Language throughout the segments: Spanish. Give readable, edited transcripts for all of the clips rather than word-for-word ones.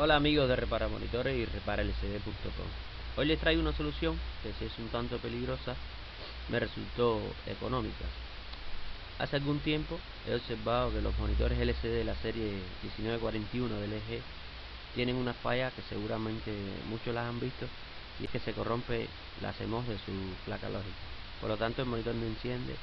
Hola amigos de Repara Monitores y ReparaLCD.com. Hoy les traigo una solución que, si es un tanto peligrosa, me resultó económica. Hace algún tiempo he observado que los monitores LCD de la serie 1941 de LG tienen una falla que seguramente muchos las han visto, y es que se corrompe la CMOS de su placa lógica. Por lo tanto, el monitor no enciende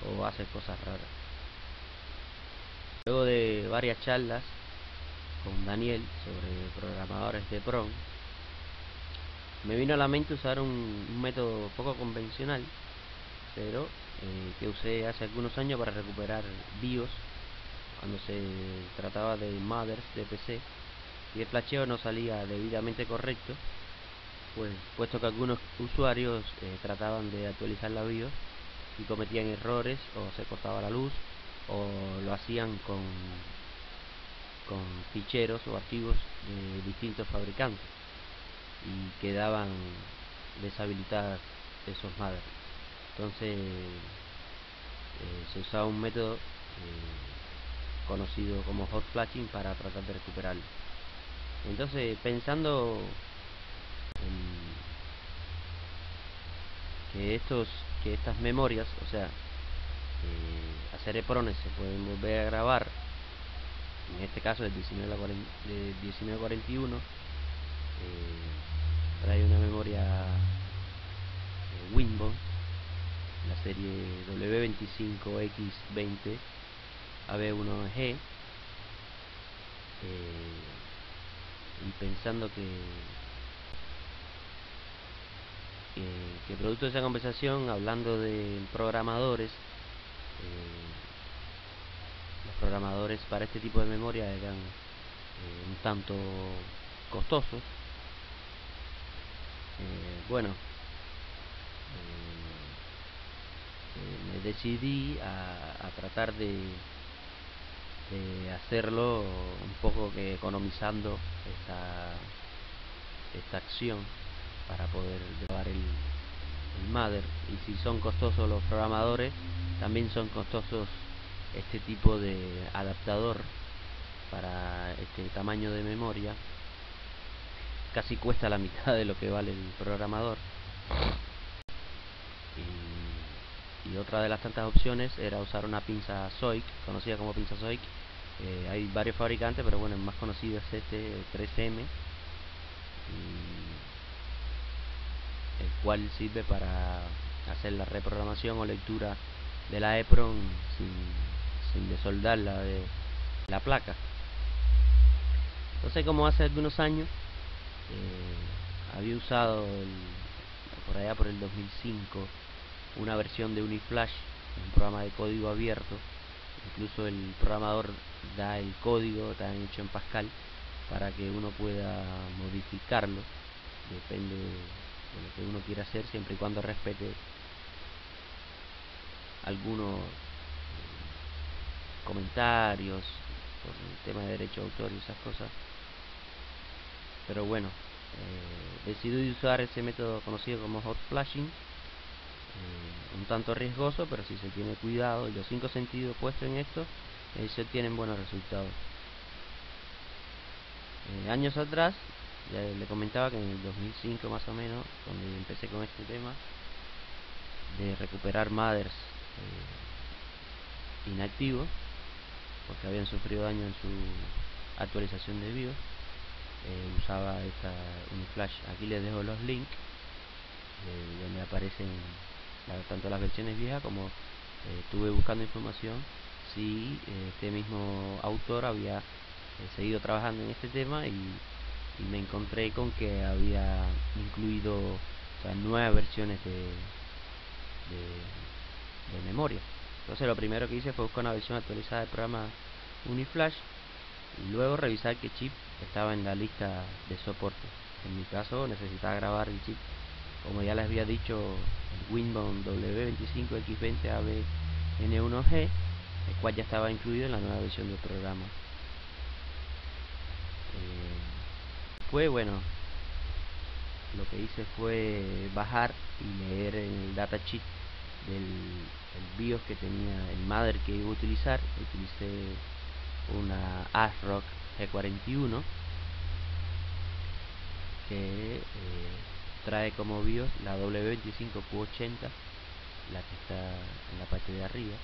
o hace cosas raras. Luego de varias charlas con Daniel sobre programadores de PROM, me vino a la mente usar un método poco convencional, pero que usé hace algunos años para recuperar BIOS cuando se trataba de mothers de PC y el flasheo no salía debidamente correcto, puesto que algunos usuarios trataban de actualizar la BIOS y cometían errores, o se cortaba la luz, o lo hacían con ficheros o archivos de distintos fabricantes y quedaban deshabilitadas esos mothers. Entonces se usaba un método conocido como hot flashing para tratar de recuperarlo. Entonces, pensando en que estas memorias, o sea, hacer EPRONes se pueden volver a grabar, en este caso el 1941 trae una memoria Winbond, la serie W25X20 AB1G, y pensando que producto de esa conversación, hablando de programadores, los programadores para este tipo de memoria eran un tanto costosos. Me decidí a tratar de hacerlo un poco que economizando esta acción para poder grabar el mother. Y si son costosos los programadores, también son costosos este tipo de adaptador para este tamaño de memoria. Casi cuesta la mitad de lo que vale el programador. Y otra de las tantas opciones era usar una pinza Zoic, conocida como pinza Zoic. Hay varios fabricantes, pero bueno, el más conocido es este, 3M, el cual sirve para hacer la reprogramación o lectura de la EPROM sin desoldarla de la placa. Entonces, como hace algunos años había usado por allá por el 2005 una versión de Uniflash, un programa de código abierto. Incluso el programador da el código, está hecho en Pascal, para que uno pueda modificarlo, depende de lo que uno quiera hacer, siempre y cuando respete algunos comentarios por el tema de derecho de autor y esas cosas. Pero bueno, decidí usar ese método conocido como hot flashing, un tanto riesgoso, pero si se tiene cuidado y los 5 sentidos puestos en esto, se obtienen buenos resultados. Años atrás, ya le comentaba que en el 2005 más o menos, donde empecé con este tema de recuperar mothers inactivos porque habían sufrido daño en su actualización de BIOS, usaba esta Uniflash. Aquí les dejo los links donde aparecen tanto las versiones viejas como estuve buscando información si este mismo autor había seguido trabajando en este tema, y me encontré con que había incluido, o sea, nuevas versiones de memoria. Entonces lo primero que hice fue buscar una versión actualizada del programa Uniflash y luego revisar qué chip estaba en la lista de soporte. En mi caso necesitaba grabar el chip, como ya les había dicho, el Winbond W25X20 ABN1G, el cual ya estaba incluido en la nueva versión del programa. Bueno, lo que hice fue bajar y leer en el datasheet del BIOS que tenía, el mother que iba a utilizar. Utilicé una ASRock G41 que trae como BIOS la W25Q80, la que está en la parte de arriba.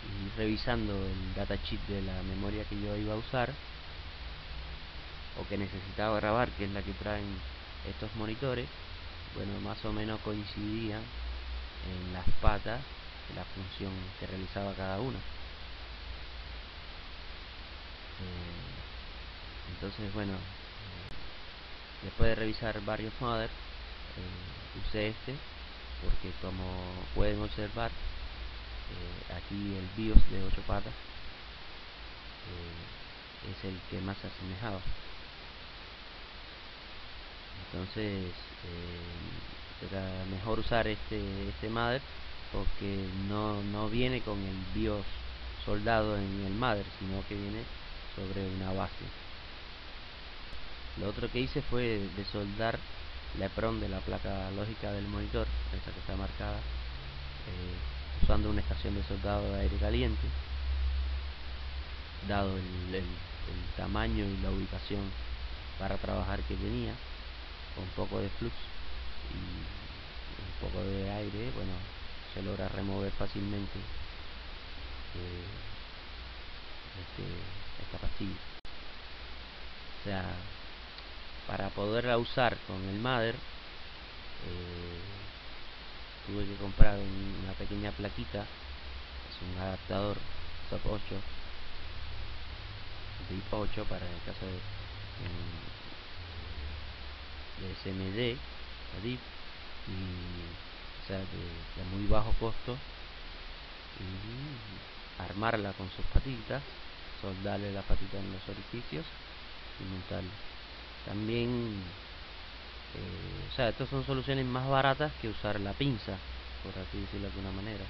Y revisando el datasheet de la memoria que yo iba a usar o que necesitaba grabar, que es la que traen estos monitores, bueno, más o menos coincidían en las patas de la función que realizaba cada una. Entonces, bueno, después de revisar varios modders, usé este porque, como pueden observar, aquí el BIOS de 8 patas es el que más se asemejaba. Entonces era mejor usar este mother, porque no viene con el BIOS soldado en el mother, sino que viene sobre una base. Lo otro que hice fue desoldar la EPROM de la placa lógica del monitor, esa que está marcada, usando una estación de soldado de aire caliente, dado el tamaño y la ubicación para trabajar que tenía, con un poco de flux y un poco de aire. Bueno, se logra remover fácilmente esta pastilla. O sea, para poderla usar con el mother, tuve que comprar una pequeña plaquita, es un adaptador SOP 8, DIP 8 para el caso de SMD o DIP, y, o sea, de muy bajo costo, y armarla con sus patitas, soldarle las patitas en los orificios y montarlo. También, o sea, estas son soluciones más baratas que usar la pinza, por así decirlo de alguna manera,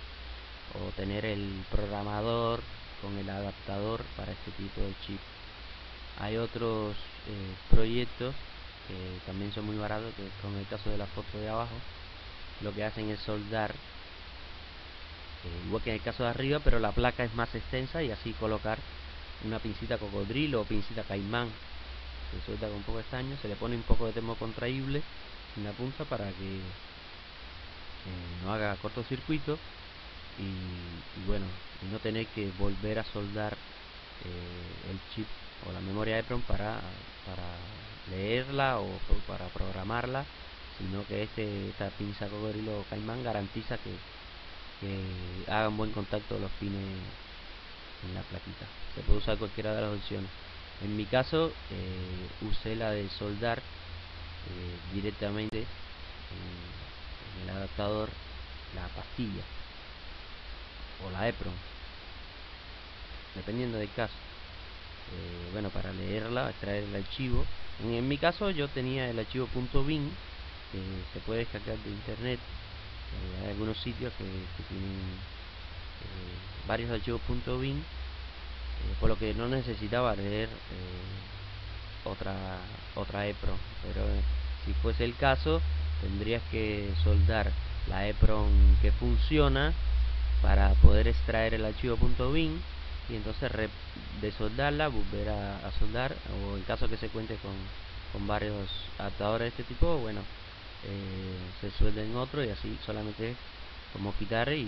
o tener el programador con el adaptador para este tipo de chip. Hay otros proyectos que también son muy baratos, que con el caso de la foto de abajo, lo que hacen es soldar, igual que en el caso de arriba, pero la placa es más extensa, y así colocar una pincita cocodrilo o pincita caimán. Se suelta con un poco de estaño, se le pone un poco de termocontraíble en la punta para que no haga cortocircuito, y bueno, no tener que volver a soldar el chip o la memoria EPROM para leerla o para programarla, sino que esta pinza cocodrilo o caimán garantiza que haga un buen contacto los pines en la plaquita. Se puede usar cualquiera de las opciones. En mi caso, usé la de soldar directamente en el adaptador la pastilla o la EPROM, dependiendo del caso. Bueno, para leerla, extraer el archivo. En mi caso yo tenía el archivo .bin, que se puede descargar de internet. Hay algunos sitios que tienen varios archivos .bin, por lo que no necesitaba leer otra EPROM. Pero si fuese el caso, tendrías que soldar la EPROM que funciona para poder extraer el archivo .bin, y entonces desoldarla, volver a soldar, o en caso que se cuente con varios adaptadores de este tipo, bueno, se suelda en otro, y así solamente es como quitar y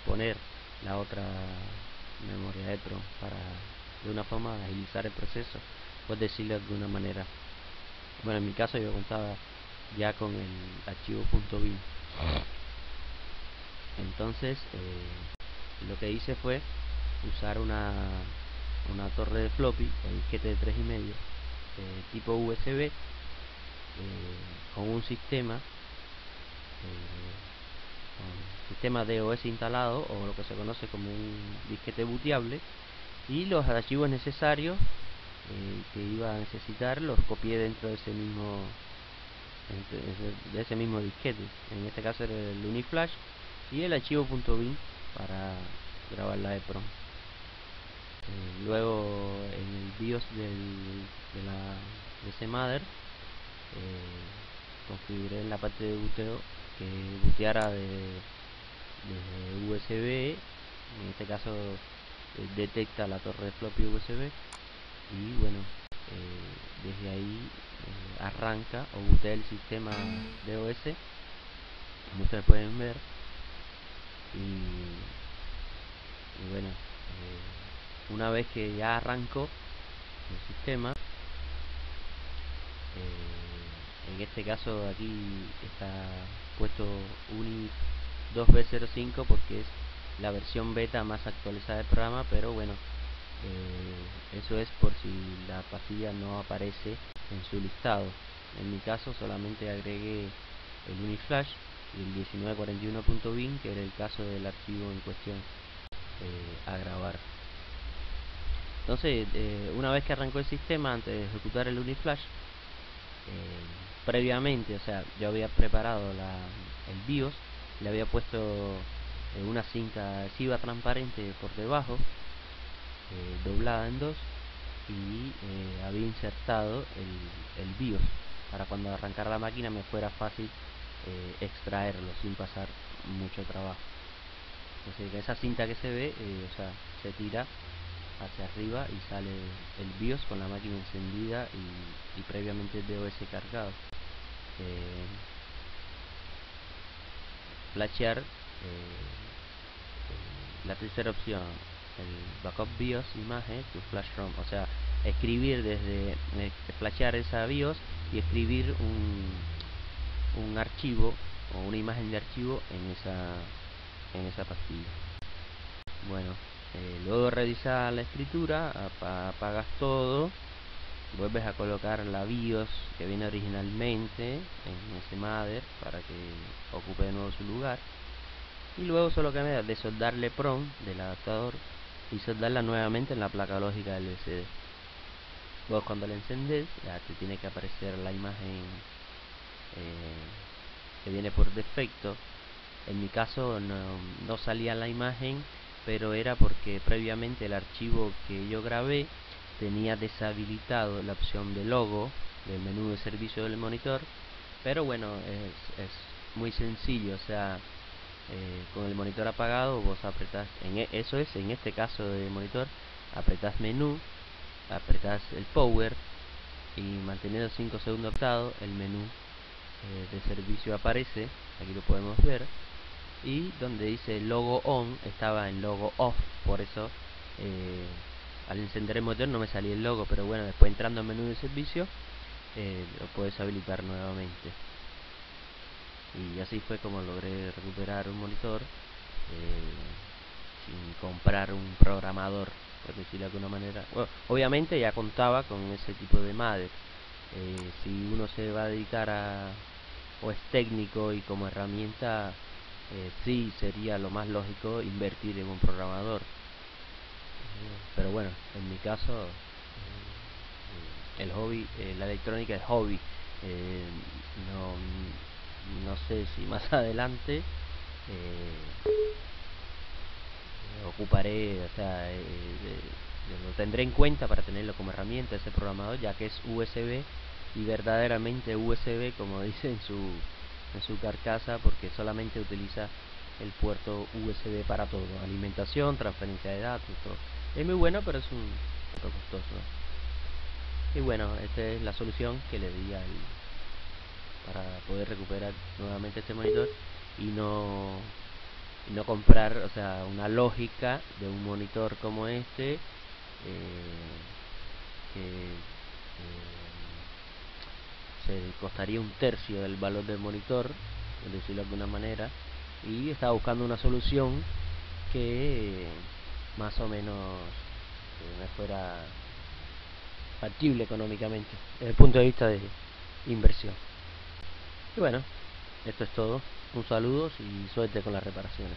poner la otra memoria EPROM para de una forma agilizar el proceso, por decirlo de alguna manera. Bueno, en mi caso yo contaba ya con el archivo .bin. Entonces lo que hice fue usar una torre de floppy, el disquete de 3,5, tipo USB, con un sistema DOS instalado, o lo que se conoce como un disquete booteable, y los archivos necesarios que iba a necesitar los copié dentro de ese mismo disquete. En este caso era el Uniflash y el archivo .bin para grabar la EPROM. Luego, en el BIOS de ese mother, configuré en la parte de buteo que booteara desde USB. En este caso detecta la torre de floppy USB, y bueno, desde ahí arranca o bootea el sistema DOS, como ustedes pueden ver. Y bueno, una vez que ya arrancó el sistema, en este caso aquí está puesto Unix 2B05 porque es la versión beta más actualizada del programa, pero bueno, eso es por si la pastilla no aparece en su listado. En mi caso solamente agregué el Uniflash y el 1941.bin, que era el caso del archivo en cuestión a grabar. Entonces, una vez que arrancó el sistema, antes de ejecutar el Uniflash, previamente, o sea, yo había preparado el BIOS, le había puesto una cinta adhesiva transparente por debajo, doblada en dos, y había insertado el BIOS para cuando arrancara la máquina me fuera fácil extraerlo sin pasar mucho trabajo. Entonces esa cinta que se ve, o sea, se tira hacia arriba y sale el BIOS con la máquina encendida y previamente el DOS cargado. Flashear, la tercera opción, el backup BIOS imagen to flash ROM, o sea, escribir desde flashear esa BIOS y escribir un archivo o una imagen de archivo en esa pastilla. Bueno, luego de realizar la escritura, apagas todo, vuelves a colocar la BIOS que viene originalmente en ese mother para que ocupe de nuevo su lugar, y luego solo queda de soldarle PROM del adaptador y soldarla nuevamente en la placa lógica del LCD. Luego cuando la encendés ya te tiene que aparecer la imagen que viene por defecto. En mi caso no salía la imagen, pero era porque previamente el archivo que yo grabé tenía deshabilitado la opción de logo del menú de servicio del monitor. Pero bueno, es muy sencillo, o sea, con el monitor apagado vos apretás, eso es, en este caso de monitor, apretás menú, apretás el power y manteniendo 5 segundos apretado el menú de servicio aparece, aquí lo podemos ver, y donde dice logo on estaba en logo off, por eso al encender el motor no me salía el logo, pero bueno, después entrando al menú de servicio lo puedes habilitar nuevamente. Y así fue como logré recuperar un monitor sin comprar un programador, por decirlo de alguna manera. Bueno, obviamente ya contaba con ese tipo de mother. Si uno se va a dedicar o es técnico y como herramienta, sí sería lo más lógico invertir en un programador. Pero bueno, en mi caso el hobby, la electrónica es hobby. No sé si más adelante ocuparé, o sea, lo tendré en cuenta para tenerlo como herramienta ese programador, ya que es USB y verdaderamente USB, como dice en su carcasa, porque solamente utiliza el puerto USB para todo, alimentación, transferencia de datos, todo. Es muy bueno, pero es un poco costoso. Y bueno, esta es la solución que le di para poder recuperar nuevamente este monitor y no comprar, o sea, una lógica de un monitor como este que se costaría un tercio del valor del monitor, por decirlo de alguna manera, y estaba buscando una solución que más o menos me fuera factible económicamente desde el punto de vista de inversión. Y bueno, esto es todo. Un saludo y suerte con las reparaciones.